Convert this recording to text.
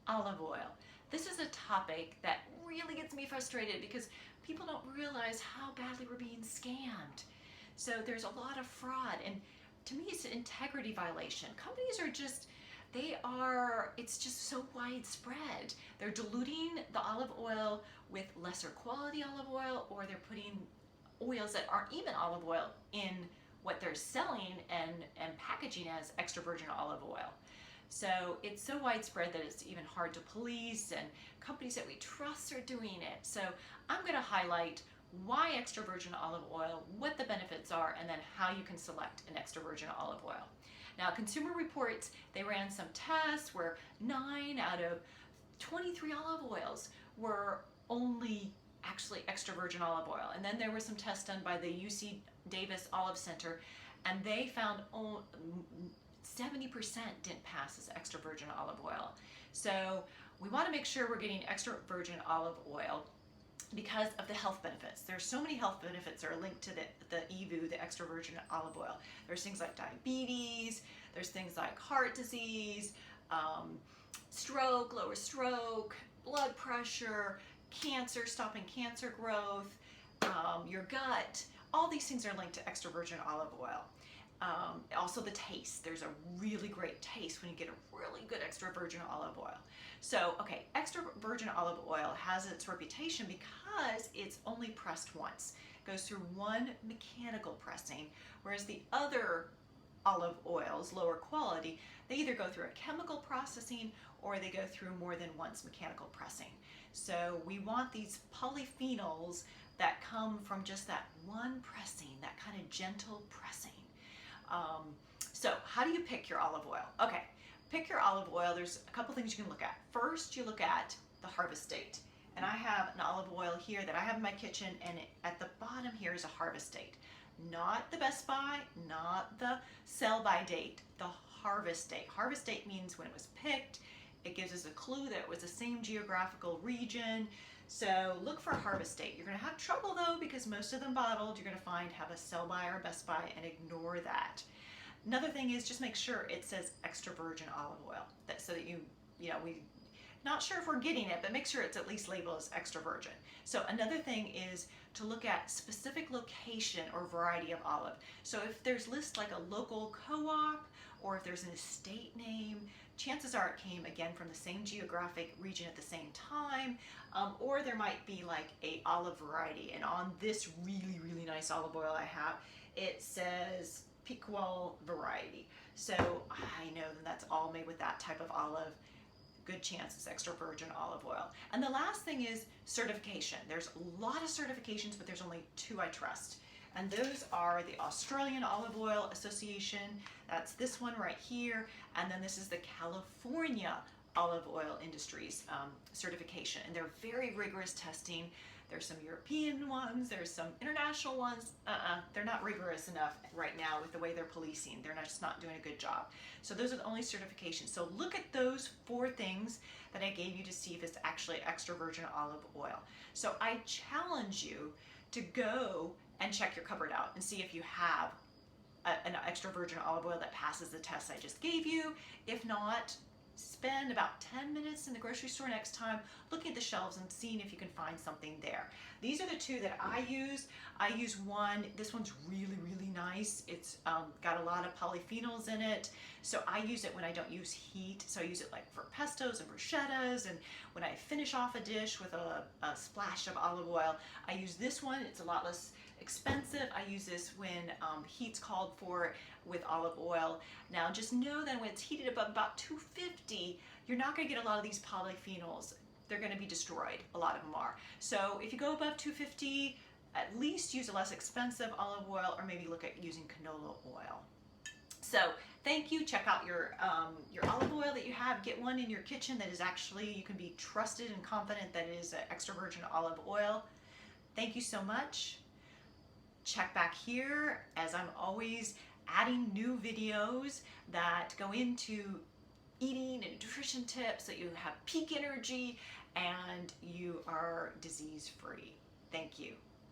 Olive oil. This is a topic that really gets me frustrated because people don't realize how badly we're being scammed. So there's a lot of fraud, and to me it's an integrity violation. Companies are just, it's just so widespread. They're diluting the olive oil with lesser quality olive oil, or they're putting oils that aren't even olive oil in what they're selling and packaging as extra virgin olive oil. So it's so widespread that it's even hard to police, and companies that we trust are doing it. So I'm going to highlight why extra virgin olive oil, what the benefits are, and then how you can select an extra virgin olive oil. Now, Consumer Reports, they ran some tests where 9 out of 23 olive oils were only actually extra virgin olive oil. And then there were some tests done by the UC Davis Olive Center, and they found 70% didn't pass as extra virgin olive oil. So we want to make sure we're getting extra virgin olive oil because of the health benefits. There's so many health benefits that are linked to the EVU, the extra virgin olive oil. There's things like diabetes, there's things like heart disease, stroke, lower stroke, blood pressure, cancer, stopping cancer growth, your gut. All these things are linked to extra virgin olive oil. Also the taste. There's a really great taste when you get a really good extra virgin olive oil. So, okay, extra virgin olive oil has its reputation because it's only pressed once. It goes through one mechanical pressing, whereas the other olive oils, lower quality, they either go through a chemical processing or they go through more than once mechanical pressing. So we want these polyphenols that come from just that one pressing, that kind of gentle pressing. So how do you pick your olive oil? Okay, pick your olive oil. There's a couple things you can look at. First, you look at the harvest date. And I have an olive oil here that I have in my kitchen, and at the bottom here is a harvest date. Not the best by, not the sell by date, the harvest date. Harvest date means when it was picked. It gives us a clue that it was the same geographical region. So look for a harvest date. You're going to have trouble though, because most of them bottled, you're going to have a sell by or best by, and ignore that. Another thing is just make sure it says extra virgin olive oil, so that we not sure if we're getting it, but make sure it's at least labeled as extra virgin. So another thing is to look at specific location or variety of olive. So if there's lists like a local co-op, or if there's an estate name, chances are it came again from the same geographic region at the same time, or there might be like a olive variety. And on this really, really nice olive oil I have, it says Piqual variety. So I know that that's all made with that type of olive. Good chance it's extra virgin olive oil. And the last thing is certification. There's a lot of certifications, but there's only 2 I trust. And those are the Australian Olive Oil Association, that's this one right here, and then this is the California Olive Oil Industries certification. And they're very rigorous testing. There's some European ones, there's some international ones. They're not rigorous enough right now with the way they're policing. They're just not doing a good job. So those are the only certifications. So look at those 4 things that I gave you to see if it's actually extra virgin olive oil. So I challenge you to go and check your cupboard out and see if you have an extra virgin olive oil that passes the test I just gave you. If not, spend about 10 minutes in the grocery store next time looking at the shelves and seeing if you can find something there. These are the 2 that I use. I use one, this one's really, really nice. It's got a lot of polyphenols in it. So I use it when I don't use heat. So I use it like for pestos and bruschettas, and when I finish off a dish with a splash of olive oil, I use this one. It's a lot less expensive. I use this when heat's called for with olive oil. Now just know that when it's heated above about 250, you're not going to get a lot of these polyphenols. They're going to be destroyed. A lot of them are. So if you go above 250, at least use a less expensive olive oil, or maybe look at using canola oil. So thank you. Check out your olive oil that you have. Get one in your kitchen that is actually, you can be trusted and confident that it is an extra virgin olive oil. Thank you so much. Check back here, as I'm always adding new videos that go into eating and nutrition tips so that you have peak energy and you are disease free. Thank you.